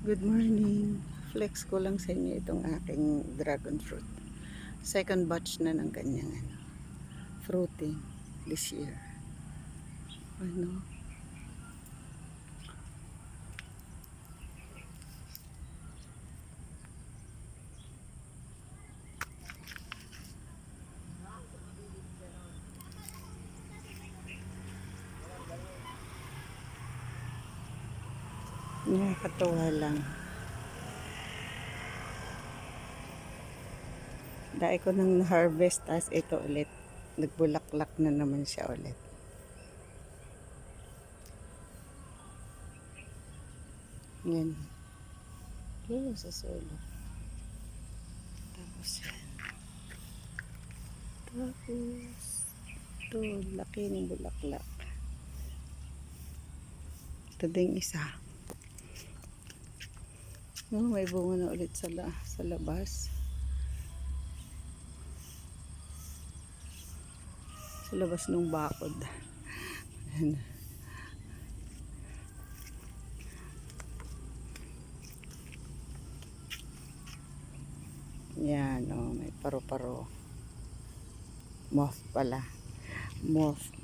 Good morning. Flex ko lang sa inyo itong aking dragon fruit. Second batch na ng kanyang fruiting this year. Ano? Nakakatuwa lang. Dahil ko nang harvest as ito ulit. Nagbulaklak na naman siya ulit. Yan. Yan sa solo. Tapos yan. Tapos ito, laki ng bulaklak. Ito ding isa. Oh, may bunga na ulit sa labas. Sa labas ng bakod. Ayan. Yan, oh, may paro-paro. Moth pala. Moth.